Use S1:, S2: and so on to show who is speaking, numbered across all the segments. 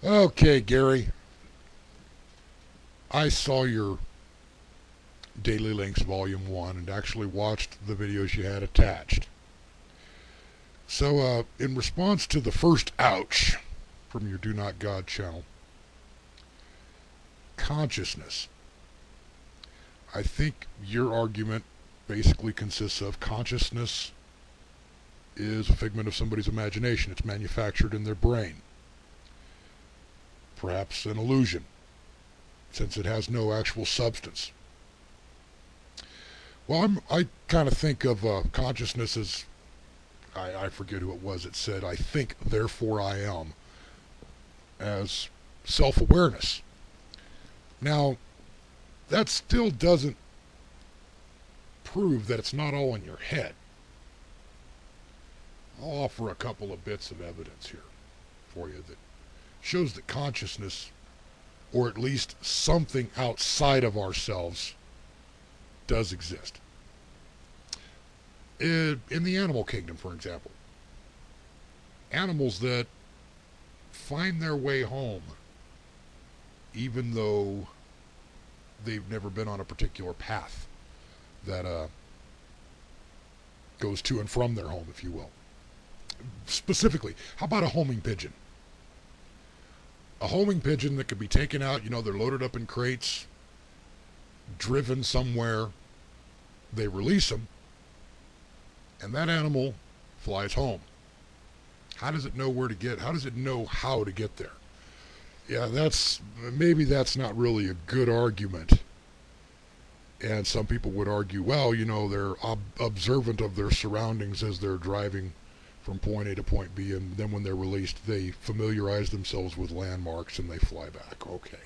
S1: Okay, Gary, I saw your Daily Links Volume 1 and actually watched the videos you had attached. So, in response to the first ouch from your DoNotGod channel, consciousness. I think your argument basically consists of consciousness is a figment of somebody's imagination. It's manufactured in their brain. Perhaps an illusion, since it has no actual substance. Well, I kind of think of consciousness as, I forget who it was that said, I think, therefore I am, as self-awareness. Now, that still doesn't prove that it's not all in your head. I'll offer a couple of bits of evidence here for you that shows that consciousness, or at least something outside of ourselves, does exist. In the animal kingdom, for example, animals that find their way home even though they've never been on a particular path that goes to and from their home, if you will. Specifically, how about a homing pigeon? A homing pigeon that could be taken out, they're loaded up in crates, driven somewhere, they release them, and that animal flies home. How does it know where to get? How does it know how to get there? Yeah, maybe that's not really a good argument. And some people would argue, well, they're observant of their surroundings as they're driving from point A to point B, and then when they're released, they familiarize themselves with landmarks and they fly back. Okay.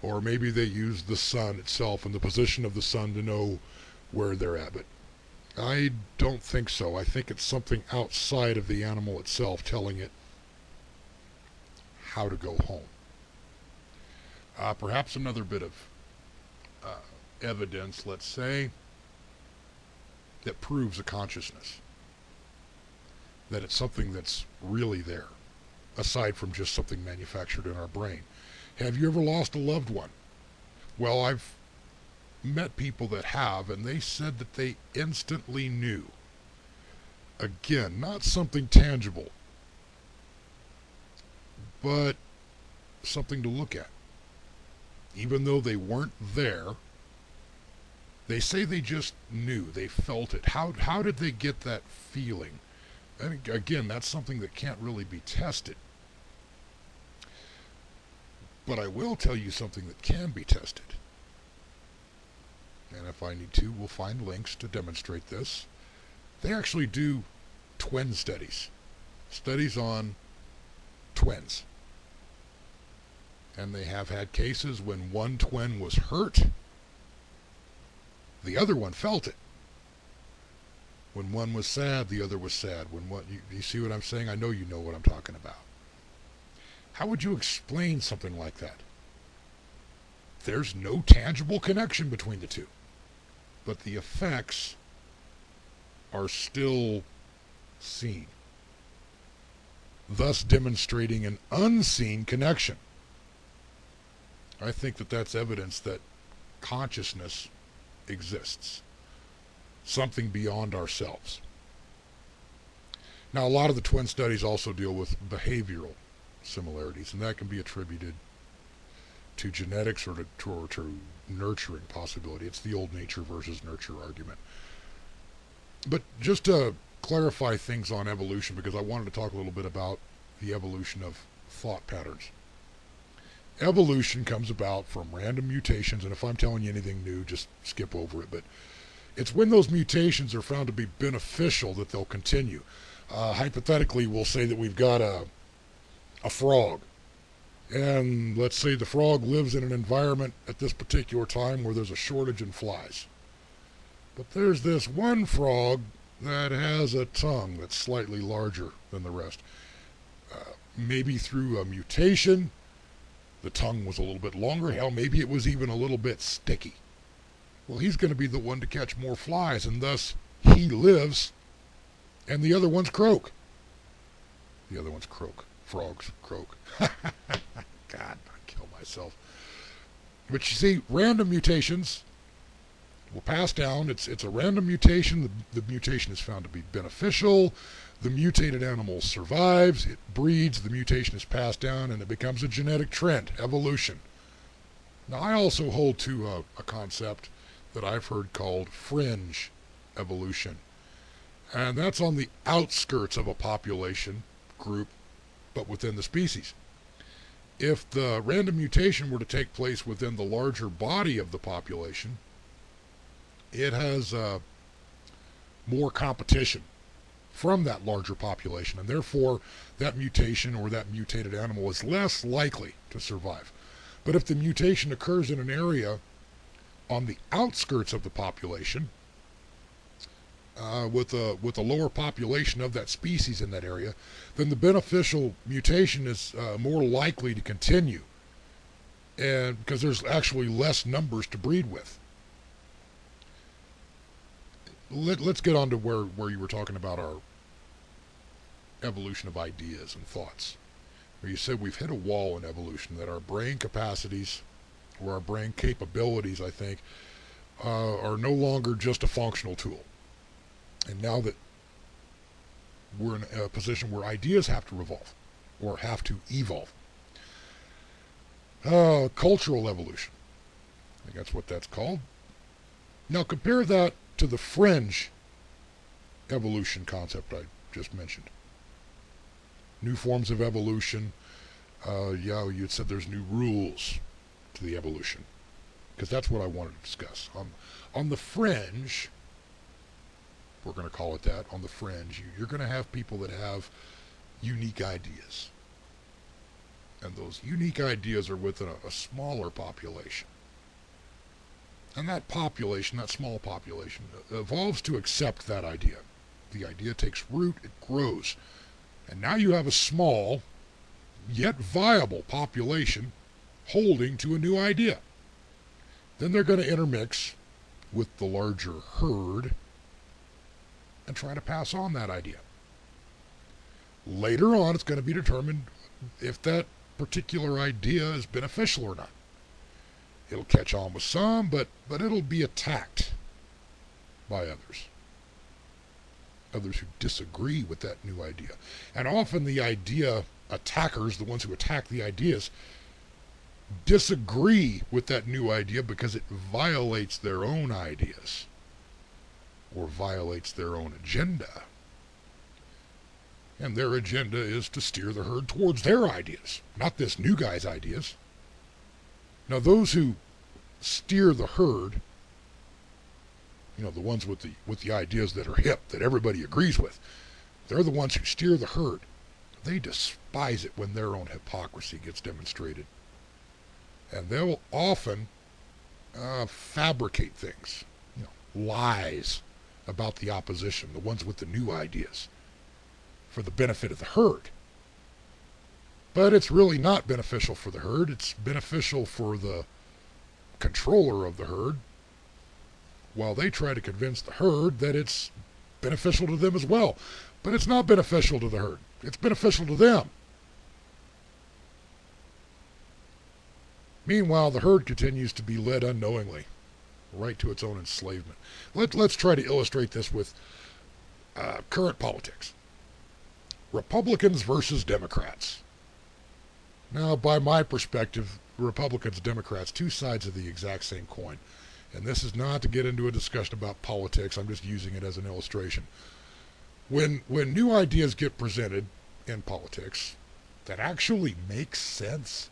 S1: Or maybe they use the sun itself and the position of the sun to know where they're at. But I don't think so. I think it's something outside of the animal itself telling it how to go home. Perhaps another bit of evidence, let's say, that proves a consciousness. That it's something that's really there, aside from just something manufactured in our brain. Have you ever lost a loved one? Well, I've met people that have, and they said that they instantly knew. Again, not something tangible, but something to look at. Even though they weren't there, they say they just knew, they felt it. How did they get that feeling? And again, that's something that can't really be tested. But I will tell you something that can be tested. And if I need to, we'll find links to demonstrate this. They actually do twin studies. Studies on twins. And they have had cases when one twin was hurt, the other one felt it. When one was sad, the other was sad. You see what I'm saying? I know you know what I'm talking about. How would you explain something like that? There's no tangible connection between the two. But the effects are still seen, thus demonstrating an unseen connection. I think that that's evidence that consciousness exists. Something beyond ourselves. Now, a lot of the twin studies also deal with behavioral similarities, and that can be attributed to genetics or to nurturing possibility. It's the old nature versus nurture argument. But just to clarify things on evolution, because I wanted to talk a little bit about the evolution of thought patterns. Evolution comes about from random mutations, and if I'm telling you anything new, just skip over it. But it's when those mutations are found to be beneficial that they'll continue. Hypothetically, we'll say that we've got a frog. And let's say the frog lives in an environment at this particular time where there's a shortage in flies. But there's this one frog that has a tongue that's slightly larger than the rest. Maybe through a mutation, the tongue was a little bit longer. Hell, maybe it was even a little bit sticky. Well, he's going to be the one to catch more flies, and thus he lives, and the other ones croak. The other ones croak. Frogs croak. God, I kill myself. But you see, random mutations will pass down. It's a random mutation. The mutation is found to be beneficial. The mutated animal survives. It breeds. The mutation is passed down, and it becomes a genetic trend, evolution. Now, I also hold to a concept that I've heard called fringe evolution. And that's on the outskirts of a population group, but within the species. If the random mutation were to take place within the larger body of the population, it has more competition from that larger population, and therefore that mutation or that mutated animal is less likely to survive. But if the mutation occurs in an area on the outskirts of the population, with a lower population of that species in that area, then the beneficial mutation is more likely to continue, and because there's actually less numbers to breed with. Let's get on to where you were talking about our evolution of ideas and thoughts, where you said we've hit a wall in evolution, that our brain capacities or our brain capabilities, I think, are no longer just a functional tool. And now that we're in a position where ideas have to revolve or have to evolve. Cultural evolution. I think that's what that's called. Now compare that to the fringe evolution concept I just mentioned. New forms of evolution. Yeah, you said there's new rules to the evolution, because that's what I wanted to discuss. On the fringe, we're going to call it that, on the fringe, you're going to have people that have unique ideas. And those unique ideas are within a smaller population. And that population, that small population, evolves to accept that idea. The idea takes root, it grows. And now you have a small, yet viable population holding to a new idea. Then they're going to intermix with the larger herd and try to pass on that idea. Later on, it's going to be determined if that particular idea is beneficial or not. It'll catch on with some, but it'll be attacked by others. Others who disagree with that new idea. And often the idea attackers, the ones who attack the ideas, disagree with that new idea because it violates their own ideas or violates their own agenda. And their agenda is to steer the herd towards their ideas, not this new guy's ideas. Now those who steer the herd, the ones with the ideas that are hip, that everybody agrees with, they're the ones who steer the herd. They despise it when their own hypocrisy gets demonstrated. And they'll often fabricate things, lies about the opposition, the ones with the new ideas, for the benefit of the herd. But it's really not beneficial for the herd. It's beneficial for the controller of the herd, while they try to convince the herd that it's beneficial to them as well. But it's not beneficial to the herd. It's beneficial to them. Meanwhile, the herd continues to be led unknowingly right to its own enslavement. Let's try to illustrate this with current politics. Republicans versus Democrats. Now, by my perspective, Republicans, Democrats, two sides of the exact same coin. And this is not to get into a discussion about politics. I'm just using it as an illustration. When new ideas get presented in politics that actually make sense,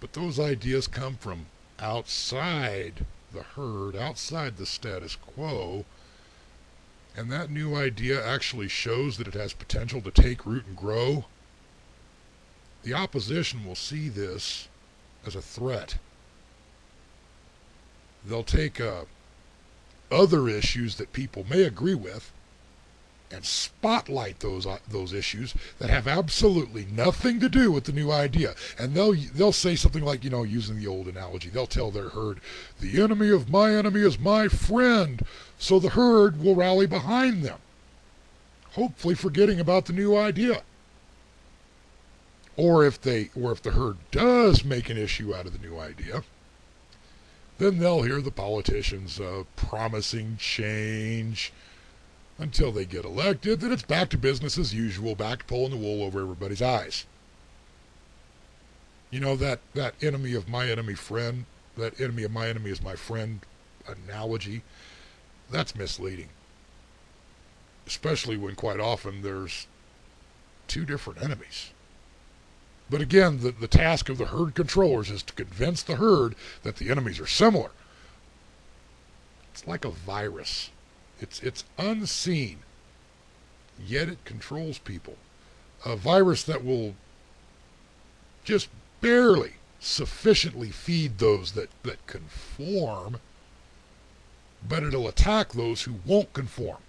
S1: but those ideas come from outside the herd, outside the status quo, and that new idea actually shows that it has potential to take root and grow, the opposition will see this as a threat. They'll take other issues that people may agree with and spotlight those issues that have absolutely nothing to do with the new idea. And they'll say something like, using the old analogy, they'll tell their herd, the enemy of my enemy is my friend, so the herd will rally behind them, hopefully forgetting about the new idea. Or if the herd does make an issue out of the new idea, then they'll hear the politicians promising change until they get elected. Then it's back to business as usual, back to pulling the wool over everybody's eyes. You know, that enemy of my enemy friend, that enemy of my enemy is my friend analogy, that's misleading. Especially when quite often there's two different enemies. But again, the task of the herd controllers is to convince the herd that the enemies are similar. It's like a virus. It's unseen, yet it controls people. A virus that will just barely sufficiently feed those that conform, but it'll attack those who won't conform.